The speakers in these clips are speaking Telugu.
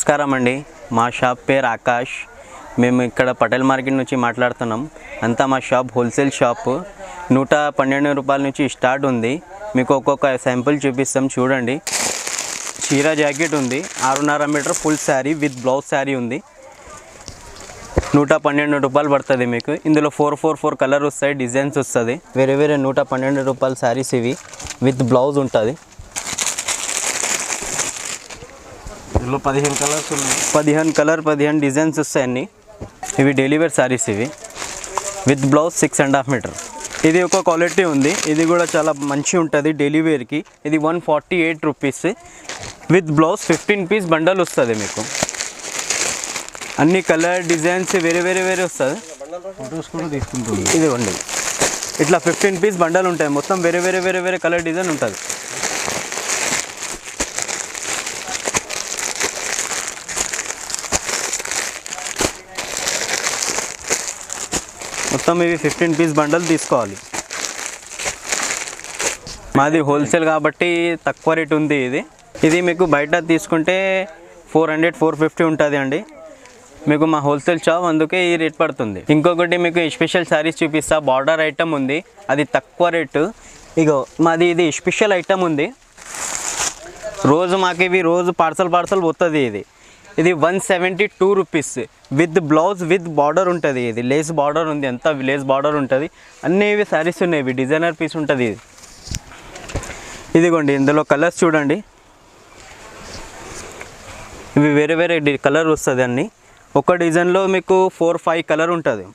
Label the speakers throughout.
Speaker 1: నమస్కారం అండి. మా షాప్ పేరు ఆకాష్. మేము ఇక్కడ పటేల్ మార్కెట్ నుంచి మాట్లాడుతున్నాం. అంతా మా షాప్ హోల్సేల్ షాప్. 112 రూపాయల నుంచి స్టార్ట్ ఉంది. మీకు ఒక్కొక్క శాంపుల్ చూపిస్తాం చూడండి. చీర జాకెట్ ఉంది, 6.5 metre full sari with blouse sari ఉంది. 112 రూపాయలు పడుతుంది మీకు. ఇందులో 4 కలర్ వస్తాయి, డిజైన్స్ వస్తుంది. వేరే 112 రూపాయల శారీస్ ఇవి విత్ బ్లౌజ్ ఉంటుంది.
Speaker 2: ఇందులో 15 కలర్స్ ఉన్నాయి.
Speaker 1: 15 డిజైన్స్ వస్తాయండి. ఇవి డైలీ వేర్ శారీస్ ఇవి విత్ బ్లౌజ్ 6.5 మీటర్. ఇది ఒక క్వాలిటీ ఉంది, ఇది కూడా చాలా మంచి ఉంటుంది డైలీ వేర్కి. ఇది 148 rupees with blouse 15 piece bundle వస్తుంది మీకు. అన్ని కలర్ డిజైన్స్ వేరే వస్తుంది.
Speaker 2: ఫొటోస్ కూడా తీసుకుంటుంది.
Speaker 1: ఇదిగోండి, ఇట్లా 15 పీస్ బండల్ ఉంటాయి. మొత్తం వేరే కలర్ డిజైన్ ఉంటుంది. మొత్తం ఇవి 15 పీస్ బండల్ తీసుకోవాలి. మాది హోల్సేల్ కాబట్టి తక్కువ రేట్ ఉంది. ఇది మీకు బయట తీసుకుంటే 400-450 ఉంటుంది అండి. మీకు మా హోల్సేల్ షాప్, అందుకే ఈ రేట్ పడుతుంది. ఇంకొకటి మీకు స్పెషల్ శారీస్ చూపిస్తా. బార్డర్ ఐటమ్ ఉంది, అది తక్కువ రేటు. ఇగో మాది ఇది స్పెషల్ ఐటమ్ ఉంది. మాకు ఇవి రోజు పార్సల్ పోతుంది. ఇది 172 rupees with blouse with border ఉంటుంది. ఇది లేస్ బార్డర్ ఉంది, అంతా లేస్ బార్డర్ ఉంటుంది. అన్నీ ఇవి శారీస్ ఉన్నాయి, ఇవి డిజైనర్ పీస్ ఉంటుంది. ఇదిగోండి, ఇందులో కలర్స్ చూడండి. ఇవి వేరే కలర్ వస్తుంది అన్నీ. ఒక డిజైన్లో మీకు 4-5 కలర్ ఉంటుంది.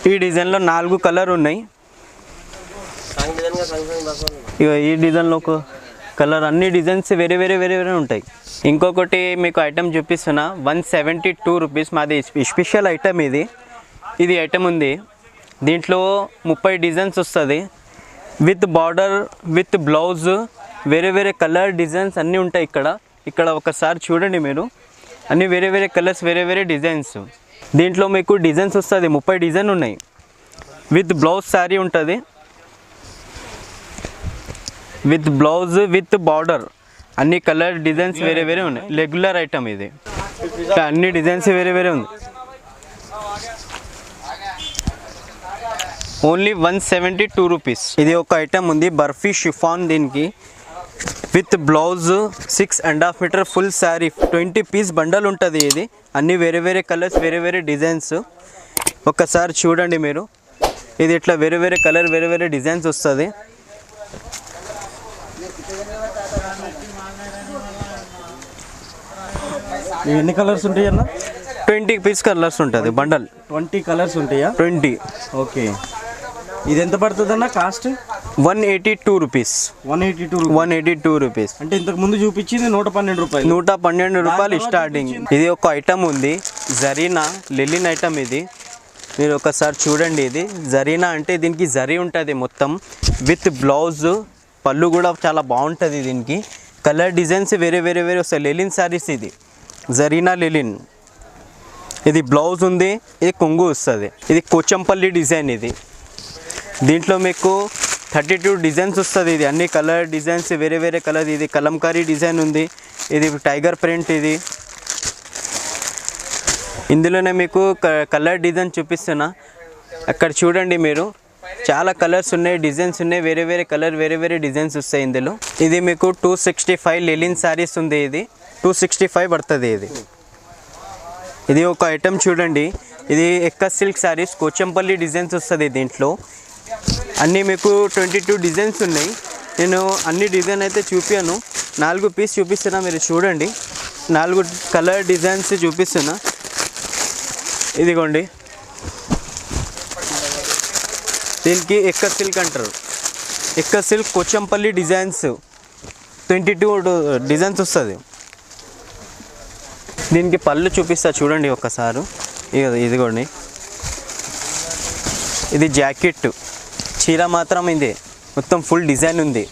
Speaker 1: ఈ డిజైన్లో 4 కలర్ ఉన్నాయి. ఇక ఈ డిజైన్లో ఒక కలర్, అన్ని డిజైన్స్ వేరే ఉంటాయి. ఇంకొకటి మీకు ఐటమ్ చూపిస్తున్నా. 172 రూపీస్ మాది స్పెషల్ ఐటమ్. ఇది ఐటమ్ ఉంది. దీంట్లో 30 డిజైన్స్ వస్తుంది విత్ బార్డర్ విత్ బ్లౌజ్. వేరే కలర్ డిజైన్స్ అన్నీ ఉంటాయి. ఇక్కడ ఒకసారి చూడండి మీరు. అన్నీ వేరే కలర్స్, వేరే డిజైన్స్. దీంట్లో మీకు డిజైన్స్ వస్తుంది, 30 డిజైన్ ఉన్నాయి. విత్ బ్లౌజ్ శారీ ఉంటుంది, విత్ బ్లౌజ్ విత్ బార్డర్. అన్ని కలర్ డిజైన్స్ వేరే ఉన్నాయి. రెగ్యులర్ ఐటమ్ ఇది. అన్ని డిజైన్స్ వేరే ఉంది. Only 172 rupees. ఇది ఒక ఐటమ్ ఉంది, బర్ఫీ షిఫాన్. దీనికి with blouse 6.5 metre full sari 20 piece bundle ఉంటుంది. ఇది అన్ని వేరే కలర్స్, వేరే డిజైన్స్. ఒక్కసారి చూడండి మీరు. ఇది ఇట్లా వేరే కలర్, వేరే డిజైన్స్ వస్తుంది.
Speaker 2: ఎన్ని కలర్స్ ఉంటాయి అన్న?
Speaker 1: 20 పీస్ కలర్స్ ఉంటుంది బండల్.
Speaker 2: 20 కలర్స్ ఉంటాయా?
Speaker 1: 20.
Speaker 2: ఓకే. ఇది ఎంత పడుతుంది అన్న కాస్ట్?
Speaker 1: 182 రూపీస్. 182 రూపీస్.
Speaker 2: అంటే ఇంతకు ముందు చూపించింది 112 రూపాయలు.
Speaker 1: 112 రూపాయలు స్టార్టింగ్. ఇది ఒక ఐటమ్ ఉంది, జరీనా లిలిన్ ఐటమ్. ఇది మీరు ఒకసారి చూడండి. ఇది జరీనా అంటే దీనికి జరీ ఉంటుంది మొత్తం విత్ బ్లౌజ్. పళ్ళు కూడా చాలా బాగుంటుంది. దీనికి కలర్ డిజైన్స్ వేరే వస్తాయి. లిలిన్ శారీస్. ఇది జరీనా లిలిన్. ఇది బ్లౌజ్ ఉంది, ఇది కొంగు వస్తుంది. ఇది కోచంపల్లి డిజైన్. ఇది దీంట్లో మీకు 32 డిజైన్స్ వస్తుంది. ఇది అన్ని కలర్ డిజైన్స్ వేరే కలర్. ఇది కలంకారీ డిజైన్ ఉంది, ఇది టైగర్ ప్రింట్. ఇది ఇందులోనే మీకు కలర్ డిజైన్ చూపిస్తున్నా. అక్కడ చూడండి మీరు. చాలా కలర్స్ ఉన్నాయి, డిజైన్స్ ఉన్నాయి. వేరే కలర్, వేరే డిజైన్స్ వస్తాయి ఇందులో. ఇది మీకు 265 లిలిన్ శారీస్ ఉంది. ఇది 265 పడుతుంది. ఇది ఒక ఐటమ్ చూడండి. ఇది ఎక్క సిల్క్ శారీస్, కోచంపల్లి డిజైన్స్ వస్తుంది. దీంట్లో అన్నీ మీకు 22 డిజైన్స్ ఉన్నాయి. నేను అన్ని డిజైన్ అయితే చూపాను. 4 పీస్ చూపిస్తున్నా, మీరు చూడండి. 4 కలర్ డిజైన్స్ చూపిస్తున్నా. ఇదిగోండి, దీనికి ఎక్క సిల్క్ అంటారు. ఎక్క సిల్క్ కోచంపల్లి డిజైన్స్ 22 డిజైన్స్ వస్తుంది. దీనికి పళ్ళు చూపిస్తా చూడండి ఒక్కసారి. ఇదిగోండి, ఇది జాకెట్. చీర మాత్రం ఇది మొత్తం ఫుల్ డిజైన్ ఉంది.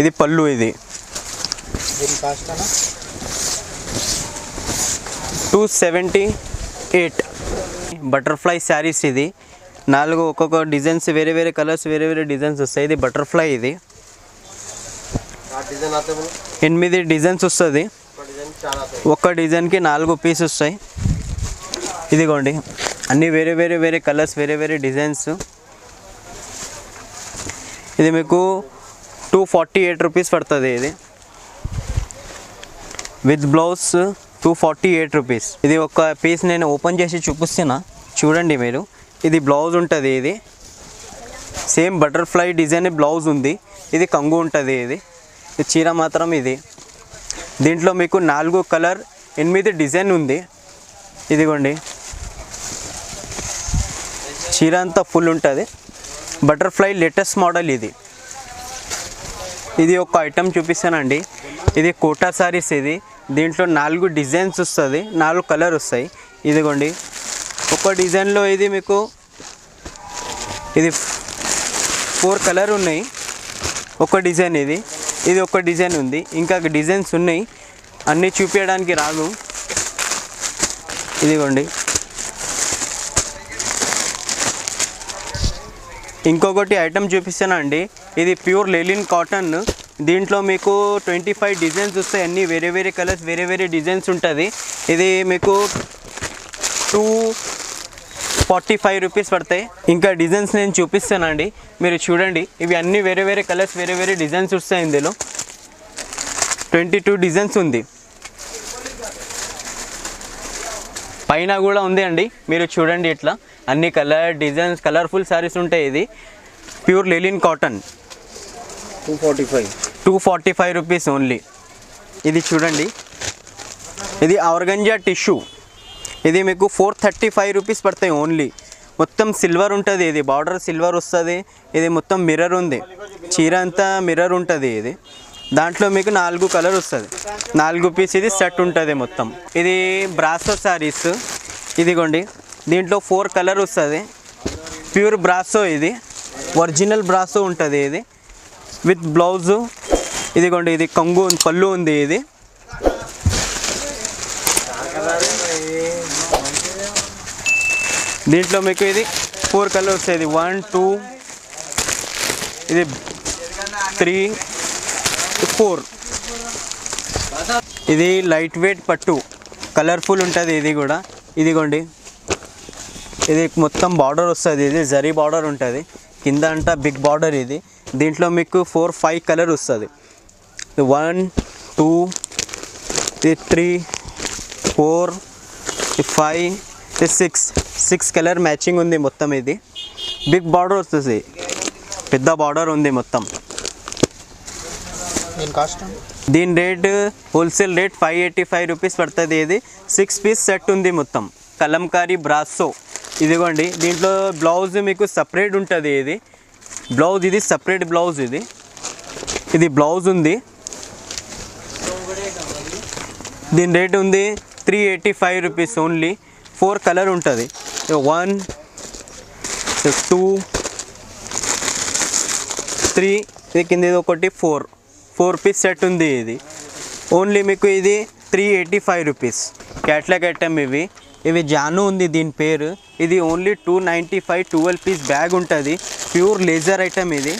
Speaker 1: ఇది పళ్ళు. ఇది
Speaker 2: దీని కాస్ట్
Speaker 1: 278. బటర్ఫ్లై శారీస్ ఇది 4 ఒక్కొక్క డిజైన్స్ వేరే వేరే కలర్స్ వేరే వేరే డిజైన్స్ వస్తాయి. ఇది బటర్ఫ్లై ఇది 8 డిజైన్స్ వస్తుంది. ఒక్క డిజైన్కి 4 పీస్ వస్తాయి. ఇదిగోండి అన్నీ వేరే వేరే వేరే కలర్స్ వేరే వేరే డిజైన్స్. ఇది మీకు 248 రూపీస్ పడుతుంది. ఇది విత్ బ్లౌజ్ 248 రూపీస్. ఇది ఒక పీస్ నేను ఓపెన్ చేసి చూపిస్తున్నా చూడండి మీరు. ఇది బ్లౌజ్ ఉంటుంది. ఇది సేమ్ బటర్ఫ్లై డిజైన్ బ్లౌజ్ ఉంది. ఇది కంగు ఉంటుంది. ఇది చీర మాత్రం ఇది. దీంట్లో మీకు 4 కలర్ 8 డిజైన్ ఉంది. ఇదిగోండి చీర అంతా ఫుల్ ఉంటుంది. బటర్ఫ్లై లేటెస్ట్ మోడల్ ఇది. ఇది ఒక ఐటమ్ చూపిస్తానండి. ఇది కోటా సారీస్. ఇది దీంట్లో 4 డిజైన్స్ వస్తుంది. 4 కలర్ వస్తాయి. ఇదిగోండి ఒక డిజైన్లో ఇది మీకు ఇది 4 కలర్ ఉన్నాయి. ఒక డిజైన్ ఇది ఒక డిజైన్ ఉంది. ఇంకా డిజైన్స్ ఉన్నాయి. అన్నీ చూపించడానికి రాదు. ఇదిగోండి ఇంకొకటి ఐటమ్ చూపిస్తానండి. ఇది ప్యూర్ లెలిన్ కాటన్. దీంట్లో మీకు 25 డిజైన్స్ వస్తాయి. అన్నీ వేరే వేరే కలర్స్ వేరే వేరే డిజైన్స్ ఉంటుంది. ఇది మీకు 245 రూపీస్ పడతాయి. ఇంకా డిజైన్స్ నేను చూపిస్తానండి మీరు చూడండి. ఇవి అన్నీ వేరే వేరే కలర్స్ వేరే వేరే డిజైన్స్ వస్తాయి. ఇందులో 22 డిజైన్స్ ఉంది. పైన కూడా ఉంది అండి మీరు చూడండి. ఇట్లా అన్ని కలర్ డిజైన్స్ కలర్ఫుల్ సారీస్ ఉంటాయి. ఇది ప్యూర్ లెలిన్ కాటన్ 245 రూపీస్ ఓన్లీ. ఇది చూడండి. ఇది ఆర్గంజా టిష్యూ. ఇది మీకు 435 రూపీస్ పడతాయి ఓన్లీ. మొత్తం సిల్వర్ ఉంటుంది. ఇది బార్డర్ సిల్వర్ వస్తుంది. ఇది మొత్తం మిర్రర్ ఉంది. చీర అంతా మిర్రర్ ఉంటుంది. ఇది దాంట్లో మీకు 4 కలర్ వస్తుంది. 4 పీస్ ఇది సెట్ ఉంటుంది మొత్తం. ఇది బ్రాసో సారీస్. ఇదిగోండి దీంట్లో 4 కలర్ వస్తుంది. Pure brasso. ఇది ఒరిజినల్ బ్రాసో ఉంటుంది. ఇది విత్ బ్లౌజు. ఇదిగోండి ఇది కంగు పళ్ళు ఉంది. ఇది దీంట్లో మీకు ఇది 4 కలర్ వస్తాయి. 1 2 ఇది 3 4. ఇది లైట్ వెయిట్ పట్టు కలర్ఫుల్ ఉంటుంది. ఇది కూడా ఇదిగోండి ఇది మొత్తం బార్డర్ వస్తుంది. ఇది జరీ బార్డర్ ఉంటుంది. కింద అంతా బిగ్ బార్డర్. ఇది దీంట్లో మీకు 4 5 కలర్ వస్తుంది. 1 2 3 4 5 6 కలర్ మ్యాచింగ్ ఉంది మొత్తం. ఇది బిగ్ బార్డర్ వస్తుంది. పెద్ద బార్డర్ ఉంది మొత్తం. దీని రేట్ హోల్సేల్ రేట్ 585 రూపీస్ పడుతుంది. ఇది 6 పీస్ సెట్ ఉంది మొత్తం. కలంకారీ బ్రాసో. ఇదిగోండి దీంట్లో బ్లౌజ్ మీకు సపరేట్ ఉంటుంది. ఇది బ్లౌజ్ ఇది సపరేట్ బ్లౌజ్. ఇది బ్లౌజ్ ఉంది. దీని రేట్ ఉంది 385 రూపీస్ ఓన్లీ. 4 కలర్ ఉంటుంది. 1 2 3 ఇది కింద ఇది ఒకటి 4 పీస్ సెట్ ఉంది. ఇది ఓన్లీ మీకు ఇది 385 రూపీస్. క్యాట్లాగ్ ఐటమ్ ఇవి జాను ఉంది దీని పేరు. ఇది ఓన్లీ 295 12 పీస్ బ్యాగ్ ఉంటుంది. ప్యూర్ లేజర్ ఐటమ్ ఇది.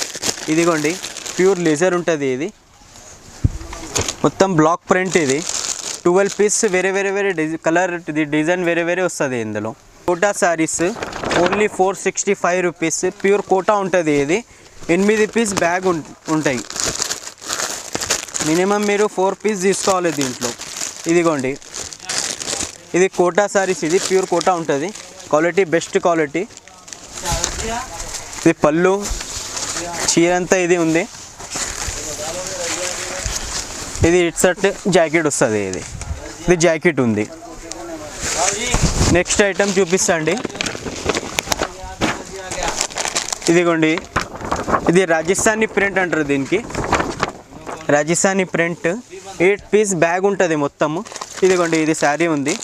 Speaker 1: ఇదిగోండి ప్యూర్ లేజర్ ఉంటుంది. ఇది మొత్తం బ్లాక్ ప్రింట్. ఇది 12 పీస్ వేరే వేరే వేరే కలర్ డిజైన్ వేరే వేరే వస్తుంది. ఇందులో Kota saris only 465 rupees. Pure Kota ఉంటుంది. ఇది 8 పీస్ బ్యాగ్ ఉంటాయి. మినిమం మీరు 4 పీస్ తీసుకోవాలి దీంట్లో. ఇదిగోండి ఇది కోటా సారీస్. ఇది ప్యూర్ కోటా ఉంటుంది. Quality best quality. ఇది పళ్ళు చీర అంతా ఇది ఉంది. ఇది ఇట్ సెట్ జాకెట్ వస్తుంది. ఇది జాకెట్ ఉంది. నెక్స్ట్ ఐటమ్ చూపిస్తాండి. ఇదిగోండి ఇది రాజస్థానీ ప్రింట్ అంటారు దీనికి. రాజస్థానీ ప్రింట్ 8 పీస్ బ్యాగ్ ఉంటుంది మొత్తము. ఇదిగోండి ఇది శారీ ఉంది.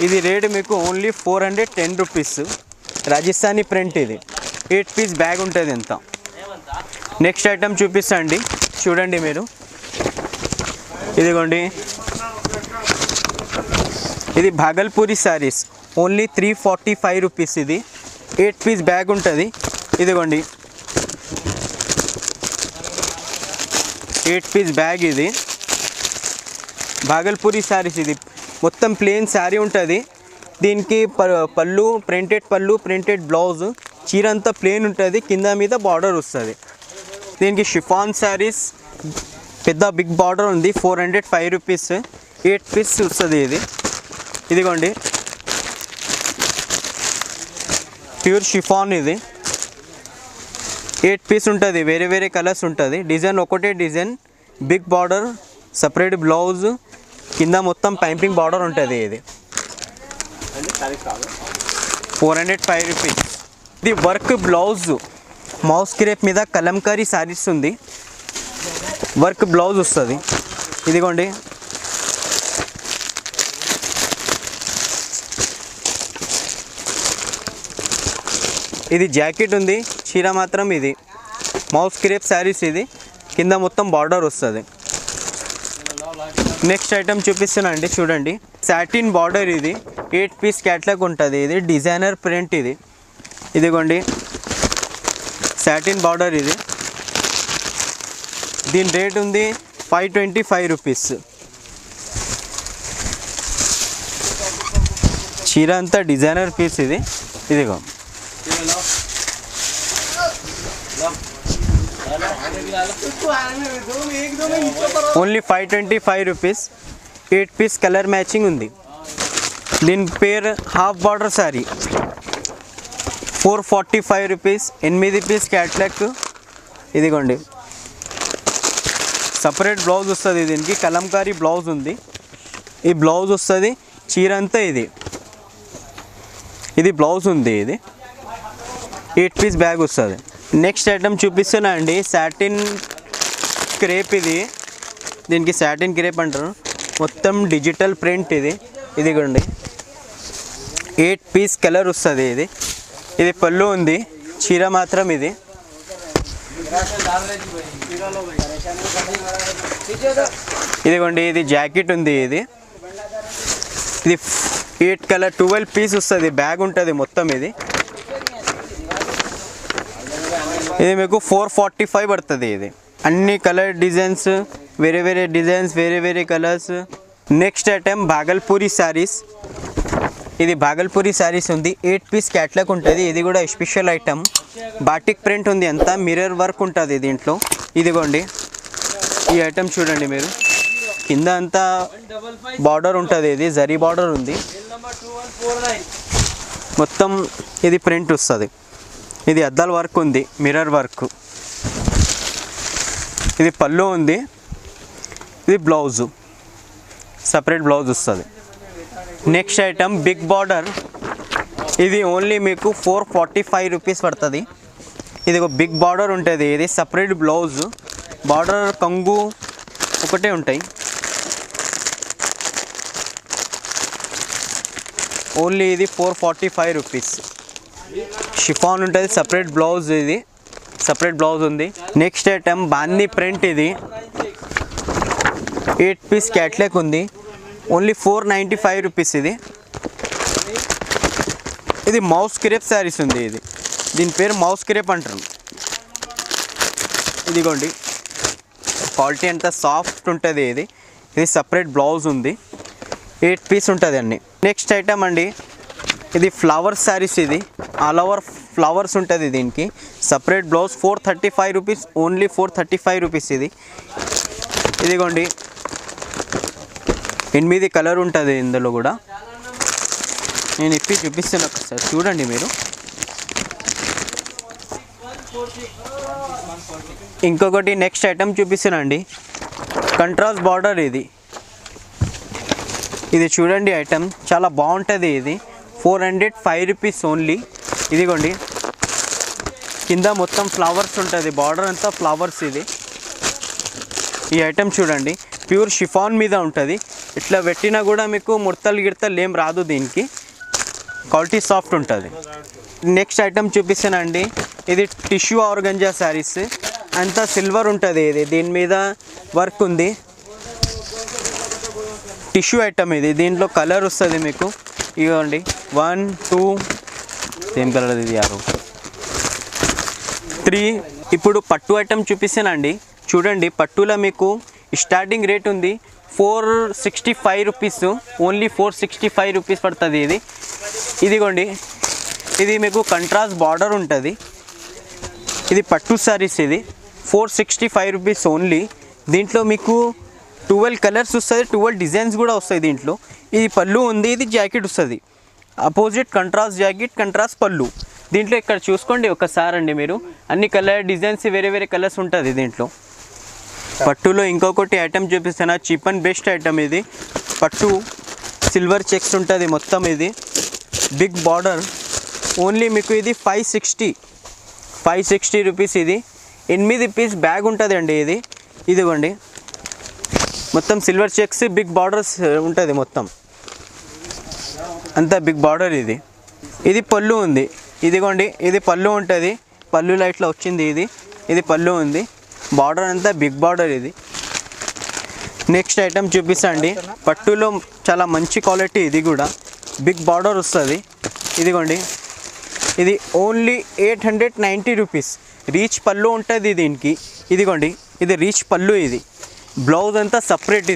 Speaker 1: ఇది రేట్ మీకు ఓన్లీ 410 రూపీస్. రాజస్థానీ ప్రింట్. ఇది 8 పీస్ బ్యాగ్ ఉంటుంది ఎంత. నెక్స్ట్ ఐటమ్ చూపిస్తాండి చూడండి మీరు. ఇదిగోండి ఇది భాగల్పూరి శారీస్ ఓన్లీ 345 రూపీస్. ఇది 8 పీస్ బ్యాగ్ ఉంటుంది. ఇదిగోండి 8 పీస్ బ్యాగ్. ఇది భాగల్పూరి శారీస్. ఇది మొత్తం ప్లెయిన్ శారీ ఉంటుంది. దీనికి పళ్ళు ప్రింటెడ్ బ్లౌజ్, చీర అంతా ప్లెయిన్ ఉంటుంది, కింద మీద బార్డర్ వస్తుంది. దీనికి షిఫాన్ శారీస్ పెద్ద బిగ్ బార్డర్ ఉంది. 405 రూపీస్ 8 పీస్ వస్తుంది. ఇదిగోండి ప్యూర్ షిఫాన్. ఇది 8 పీస్ ఉంటుంది. వేరే కలర్స్ ఉంటుంది. డిజైన్ ఒకటే design, big border, separate blouse, కింద మొత్తం పైపింగ్ బార్డర్ ఉంటుంది. ఇది 405 రూపీస్. ఇది వర్క్ బ్లౌజ్, మౌస్ క్రేప్ మీద కలంకారీ శారీస్ ఉంది. వర్క్ బ్లౌజ్ వస్తుంది. ఇదిగోండి ఇది జాకెట్ ఉంది, చీర మాత్రం ఇది మౌస్ క్రేప్ శారీస్. ఇది కింద మొత్తం బార్డర్ వస్తుంది. నెక్స్ట్ ఐటమ్ చూపిస్తున్నా అండి, చూడండి. Satin border. ఇది 8 పీస్ క్యాట్లాగ్ ఉంటుంది. ఇది డిజైనర్ ప్రింట్. ఇదిగోండి సాటిన్ బార్డర్. ఇది దీని రేట్ ఉంది 525 రూపీస్. చీర అంతా డిజైనర్ పీస్. ఇదిగో only 525 rupees. 8 piece colour matching ఉంది. దీని పేరు half border sari. 445 rupees. 8 piece catalogue. ఇదిగోండి సపరేట్ బ్లౌజ్ వస్తుంది. దీనికి కలంకారీ బ్లౌజ్ ఉంది. ఈ బ్లౌజ్ వస్తుంది, చీర అంతా ఇది బ్లౌజ్ ఉంది. ఇది 8 పీస్ బ్యాగ్ వస్తుంది. నెక్స్ట్ ఐటమ్ చూపిస్తున్నా అండి, సాటిన్ క్రేప్. దీనికి సాటిన్ క్రేప్ అంటారు. మొత్తం డిజిటల్ ప్రింట్. ఇదిగోండి 8 పీస్ కలర్ వస్తుంది. ఇది పళ్ళు ఉంది, చీర మాత్రం ఇది. ఇదిగోండి ఇది జాకెట్ ఉంది. ఇది 8 కలర్ 12 పీస్ వస్తుంది. బ్యాగ్ ఉంటుంది మొత్తం. ఇది మీకు 445 పడుతుంది. ఇది అన్ని కలర్ డిజైన్స్, వేరే డిజైన్స్, వేరే colours. Next item Bhagalpuri saris. ఇది భాగల్పూరి శారీస్ ఉంది. 8 పీస్ క్యాట్లాగ్ ఉంటుంది. ఇది కూడా స్పెషల్ ఐటమ్. బాటిక్ ప్రింట్ ఉంది, అంతా మిర్రర్ వర్క్ ఉంటుంది దీంట్లో. ఇదిగోండి ఈ ఐటమ్ చూడండి మీరు. కింద అంతా బార్డర్ ఉంటుంది. ఇది జరీ బార్డర్ ఉంది. మొత్తం ఇది ప్రింట్ వస్తుంది. ఇది అద్దాల వర్క్ ఉంది, మిర్రర్ వర్క్. ఇది పళ్ళు ఉంది. ఇది బ్లౌజు, సపరేట్ బ్లౌజ్ వస్తుంది. Next item big border. ఇది ఓన్లీ మీకు 445 రూపీస్ పడుతుంది. ఇది ఒక బిగ్ బార్డర్ ఉంటుంది. ఇది సపరేట్ బ్లౌజ్, బార్డర్ కంగు ఒకటే ఉంటాయి. ఓన్లీ ఇది 445 రూపీస్. షిఫాన్ ఉంటుంది, సపరేట్ బ్లౌజ్. ఇది సపరేట్ బ్లౌజ్ ఉంది. నెక్స్ట్ ఐటమ్ బాందీ ప్రింట్. ఇది 8 పీస్ క్యాట్లాగ్ ఉంది. Only 495 rupees. ఇది మౌస్ క్రేప్ శారీస్ ఉంది. దీని పేరు మౌస్ క్రేప్ అంటారు. ఇదిగోండి క్వాలిటీ అంతా సాఫ్ట్ ఉంటుంది. ఇది సపరేట్ బ్లౌజ్ ఉంది. 8 పీస్ ఉంటుంది అన్ని. నెక్స్ట్ ఐటమ్ అండి, ఇది ఫ్లవర్ శారీస్. ఇది ఆల్ ఓవర్ ఫ్లవర్స్ ఉంటుంది. దీనికి separate blouse. 435 rupees. Only 435 rupees. ఇదిగోండి 8 కలర్ ఉంటుంది ఇందులో కూడా. నేను ఇప్పి చూపిస్తాను ఒకసారి చూడండి మీరు. ఇంకొకటి నెక్స్ట్ ఐటమ్ చూపిస్తానండి, కంట్రాస్ట్ బార్డర్. ఇది చూడండి ఐటమ్ చాలా బాగుంటుంది. ఇది 405 రూపీస్ ఓన్లీ. ఇదిగోండి కింద మొత్తం ఫ్లవర్స్ ఉంటుంది, బార్డర్ అంతా ఫ్లవర్స్. ఈ ఐటమ్ చూడండి ప్యూర్ షిఫాన్ మీద ఉంటుంది. ఇట్లా పెట్టినా కూడా మీకు ముడతలు గిడతలు ఏం రాదు. దీనికి క్వాలిటీ సాఫ్ట్ ఉంటుంది. నెక్స్ట్ ఐటమ్ చూపిస్తానండి, ఇది టిష్యూ ఆర్గంజా శారీస్. అంతా సిల్వర్ ఉంటుంది. దీని మీద వర్క్ ఉంది. టిష్యూ ఐటమ్ ఇది, దీంట్లో కలర్ వస్తుంది మీకు. ఇవ్వండి 1 2 సేమ్ కలర్ ఇది 3. ఇప్పుడు పట్టు ఐటమ్ చూపిస్తానండి. చూడండి, పట్టులో మీకు స్టార్టింగ్ రేట్ ఉంది 465 రూపీస్, ఓన్లీ 465 రూపీస్ పడుతుంది ఇది. ఇదిగోండి, ఇది మీకు కంట్రాస్ట్ బార్డర్ ఉంటుంది. ఇది పట్టు సారీస్, ఇది 465 రూపీస్ ఓన్లీ. దీంట్లో మీకు 12 కలర్స్ వస్తుంది, 12 డిజైన్స్ కూడా వస్తాయి దీంట్లో. ఇది పళ్ళు ఉంది, ఇది జాకెట్ వస్తుంది. అపోజిట్ కంట్రాస్ట్ జాకెట్, కంట్రాస్ట్ పళ్ళు. దీంట్లో ఇక్కడ చూసుకోండి ఒకసారి అండి మీరు, అన్ని కలర్ డిజైన్స్ వేరే వేరే కలర్స్ ఉంటుంది దీంట్లో. పట్టులో ఇంకొకటి ఐటమ్ చూపిస్తాను, చీప్ అండ్ బెస్ట్ ఐటమ్ ఇది. పట్టు సిల్వర్ చెక్స్ ఉంటుంది మొత్తం. ఇది బిగ్ బార్డర్, ఓన్లీ మీకు ఇది 560 రూపీస్. ఇది 8 పీస్ బ్యాగ్ ఉంటుంది అండి ఇది. ఇదిగోండి, మొత్తం సిల్వర్ చెక్స్, బిగ్ బార్డర్స్ ఉంటుంది మొత్తం అంతా బిగ్ బార్డర్. ఇది పళ్ళు ఉంది. ఇదిగోండి, ఇది పళ్ళు ఉంటుంది. పళ్ళు లైట్లో వచ్చింది ఇది. ఇది పళ్ళు ఉంది, బార్డర్ అంతా బిగ్ బార్డర్ ఇది. నెక్స్ట్ ఐటమ్ చూపిస్తాండి. పట్టులో చాలా మంచి క్వాలిటీ, ఇది కూడా బిగ్ బార్డర్ వస్తుంది. ఇదిగోండి, ఇది ఓన్లీ 890 రూపీస్. రీచ్ పళ్ళు ఉంటుంది దీనికి. ఇదిగోండి, ఇది రీచ్ పళ్ళు. ఇది బ్లౌజ్ అంతా సపరేట్,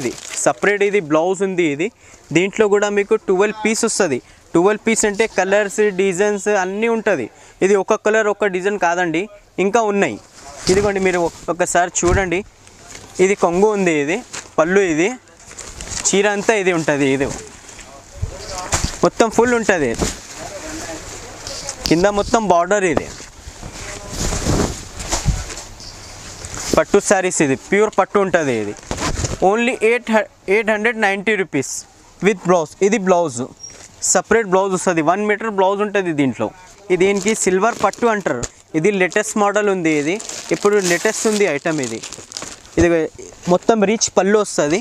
Speaker 1: ఇది బ్లౌజ్ ఉంది. ఇది దీంట్లో కూడా మీకు 12 పీస్ వస్తుంది. 12 పీస్ అంటే కలర్స్ డిజైన్స్ అన్నీ ఉంటుంది. ఇది ఒక కలర్ ఒక డిజైన్ కాదండి, ఇంకా ఉన్నాయి. ఇదిగోండి, మీరు ఒకసారి చూడండి. ఇది కొంగు ఉంది, ఇది పళ్ళు. ఇది చీర అంతా ఇది ఉంటుంది. ఇది మొత్తం ఫుల్ ఉంటుంది, కింద మొత్తం బార్డర్. ఇది పట్టు శారీస్, ఇది ప్యూర్ పట్టు ఉంటుంది. ఇది ఓన్లీ 890 రూపీస్ విత్ బ్లౌజ్. ఇది బ్లౌజ్ సపరేట్ బ్లౌజ్ వస్తుంది, 1 మీటర్ బ్లౌజ్ ఉంటుంది దీంట్లో. దీనికి సిల్వర్ పట్టు అంటారు. ఇది లేటెస్ట్ మోడల్ ఉంది. ఇది ఇప్పుడు లేటెస్ట్ ఉంది ఐటమ్. ఇది మొత్తం రీచ్ పళ్ళు వస్తుంది.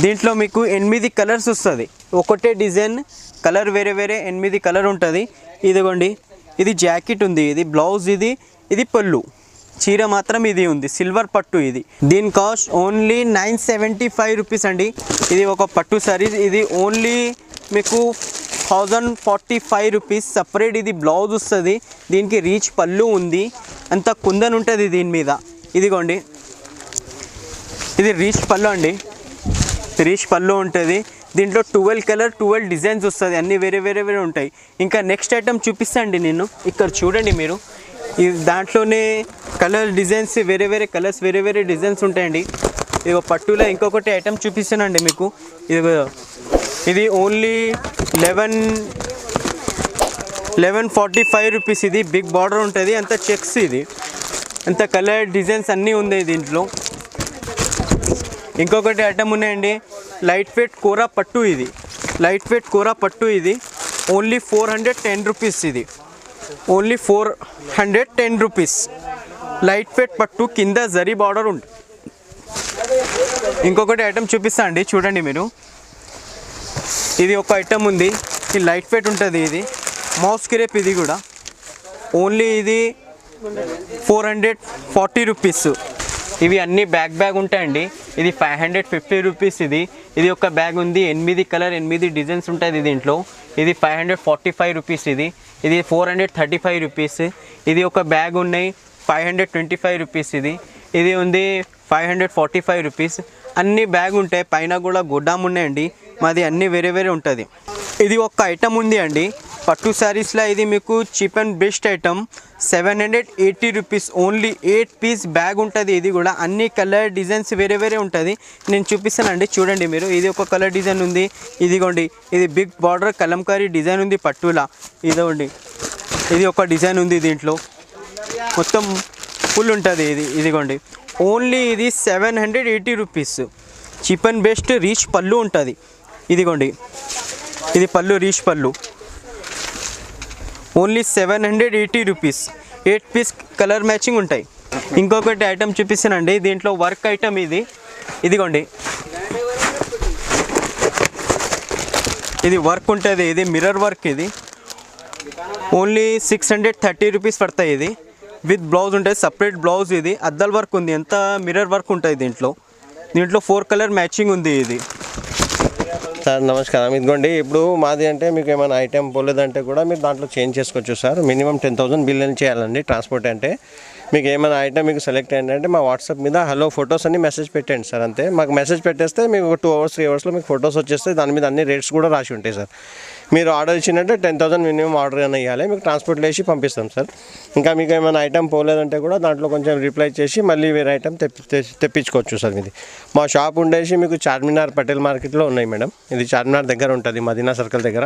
Speaker 1: దీంట్లో మీకు 8 కలర్స్ వస్తుంది. ఒకటే డిజైన్ కలర్ వేరే వేరే 8 కలర్ ఉంటుంది. ఇదిగోండి, ఇది జాకెట్ ఉంది, ఇది బ్లౌజ్, ఇది పళ్ళు. చీర మాత్రం ఇది ఉంది, సిల్వర్ పట్టు. ఇది దీని కాస్ట్ ఓన్లీ 975 రూపీస్ అండి. ఇది ఒక పట్టు సారీస్. ఇది ఓన్లీ మీకు 1045 రూపీస్. సపరేట్ ఇది బ్లౌజ్ వస్తుంది. దీనికి రీచ్ పళ్ళు ఉంది, అంత కుందన్ ఉంటుంది దీని మీద. ఇదిగోండి, ఇది రీచ్ పళ్ళు అండి. రీచ్ పళ్ళు ఉంటుంది. దీంట్లో 12 కలర్ 12 డిజైన్స్ వస్తుంది, అన్నీ వేరే వేరే వేరే ఉంటాయి. ఇంకా నెక్స్ట్ ఐటమ్ చూపిస్తాండి నేను. ఇక్కడ చూడండి మీరు, దాంట్లోనే కలర్ డిజైన్స్ వేరే వేరే కలర్స్ వేరే వేరే డిజైన్స్ ఉంటాయండి. ఇది పట్టులో ఇంకొకటి ఐటమ్ చూపిస్తానండి మీకు. ఇది ఓన్లీ 1145 రూపీస్. ఇది బిగ్ బార్డర్ ఉంటుంది, అంత చెక్స్. ఇది అంత కలర్ డిజైన్స్ అన్నీ ఉన్నాయి దీంట్లో. ఇంకొకటి ఐటమ్ ఉన్నాయండి, లైట్ వెయిట్ కోరా పట్టు. ఇది లైట్ వెయిట్ కోరా పట్టు. ఇది ఓన్లీ 410 రూపీస్. ఇది ఓన్లీ 410 రూపీస్. లైట్ వెయిట్ పట్టు, కింద జరీ బార్డర్ ఉంటుంది. ఇంకొకటి ఐటమ్ చూపిస్తా అండి, చూడండి మీరు. ఇది ఒక ఐటమ్ ఉంది, ఇది లైట్ వెయిట్ ఉంటుంది. ఇది మౌస్ క్రేప్. ఇది కూడా ఓన్లీ ఇది 440 రూపీస్. ఇవి అన్నీ బ్యాగ్ ఉంటాయండి. ఇది 550 రూపీస్. ఇది ఒక బ్యాగ్ ఉంది, 8 కలర్ 8 డిజైన్స్ ఉంటుంది దీంట్లో. ఇది 545 రూపీస్. ఇది 435 రూపీస్. ఇది ఒక బ్యాగ్ ఉన్నాయి 525 రూపీస్. ఇది ఉంది 545 రూపీస్. అన్ని బ్యాగ్ ఉంటాయి, పైన కూడా గొడ్డాము ఉన్నాయండి. మాది అన్నీ వేరే వేరే ఉంటుంది. ఇది ఒక ఐటమ్ ఉంది అండి పట్టు శారీస్లో. ఇది మీకు cheap and best item, 780 rupees. Only 8 piece bag ఉంటుంది. ఇది కూడా అన్ని కలర్ డిజైన్స్ వేరే వేరే ఉంటుంది. నేను చూపిస్తానండి, చూడండి మీరు. ఇది ఒక కలర్ డిజైన్ ఉంది. ఇదిగోండి, ఇది బిగ్ బార్డర్ కలంకారీ డిజైన్ ఉంది పట్టులా. ఇదిగోండి, ఇది ఒక డిజైన్ ఉంది దీంట్లో, మొత్తం ఫుల్ ఉంటుంది. ఇదిగోండి, ఓన్లీ ఇది 780 rupees. Cheap and best rich పళ్ళు ఉంటుంది. ఇదిగోండి, ఇది పళ్ళు, రీచ్ పళ్ళు. Only 780 rupees. 8 piece colour matching ఉంటాయి. ఇంకొకటి ఐటమ్ చూపిస్తానండి, దీంట్లో వర్క్ ఐటమ్. ఇదిగోండి, ఇది వర్క్ ఉంటుంది. ఇది మిర్రర్ వర్క్. ఇది ఓన్లీ 630 రూపీస్ పడతాయి. ఇది విత్ బ్లౌజ్ ఉంటుంది, సపరేట్ బ్లౌజ్. ఇది అద్దల్ వర్క్ ఉంది, ఎంత మిర్రర్ వర్క్ ఉంటుంది దీంట్లో. 4 కలర్ మ్యాచింగ్ ఉంది.
Speaker 3: సార్ నమస్కారం. ఇదిగోండి ఇప్పుడు మాది అంటే మీకు ఏమైనా ఐటెం పోలేదంటే కూడా మీరు దాంట్లో చేంజ్ చేసుకోవచ్చు సార్. మినిమం 10,000 బిల్ అని చేయాలండి ట్రాన్స్పోర్ట్ అంటే. మీకు ఏమైనా ఐటమ్ మీకు సెలెక్ట్ ఏంటంటే మా వాట్సాప్ మీద హలో ఫొటోస్ అని మెసేజ్ పెట్టండి సార్. అంతే మాకు మెసేజ్ పెట్టేస్తే మీకు 2 hours 3 hours మీకు ఫొటోస్ వచ్చేస్తే దాని మీద అన్ని రేట్స్ కూడా రాసి ఉంటాయి సార్. మీరు ఆర్డర్ ఇచ్చినట్టే 10,000 మినిమం ఆర్డర్ అని ఇవ్వాలి. మీకు ట్రాన్స్పోర్ట్లో వేసి పంపిస్తాం సార్. ఇంకా మీకు ఏమైనా ఐటమ్ పోలేదంటే కూడా దాంట్లో కొంచెం రిప్లై చేసి మళ్ళీ వేరే ఐటమ్ తెప్పించుకోవచ్చు సార్. ఇది మా షాప్ ఉండేసి మీకు చార్మినార్ పటేల్ మార్కెట్లో ఉన్నాయి మేడం. ఇది చార్మినార్ దగ్గర ఉంటుంది, మదీనా సర్కిల్ దగ్గర.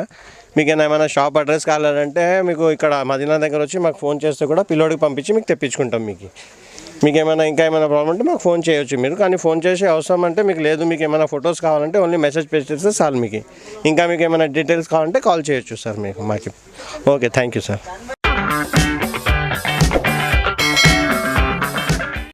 Speaker 3: మీకు ఏమైనా షాప్ అడ్రస్ కావాలంటే మీకు ఇక్కడ మదీనా దగ్గర వచ్చి మాకు ఫోన్ చేస్తే కూడా పిల్లోడికి పంపించి మీకు తెప్పించుకుంటాం. మీకు ఏమైనా ఇంకా ఏమైనా ప్రాబ్లం ఉంటే మాకు ఫోన్ చేయొచ్చు మీరు. కానీ ఫోన్ చేసే అవసరం అంటే మీకు లేదు. మీకు ఏమైనా ఫొటోస్ కావాలంటే ఓన్లీ మెసేజ్ చేస్తే చాలు మీకు. ఇంకా మీకు ఏమైనా డీటెయిల్స్ కావాలంటే కాల్ చేయొచ్చు సార్ మాకు. Okay, thank you sir.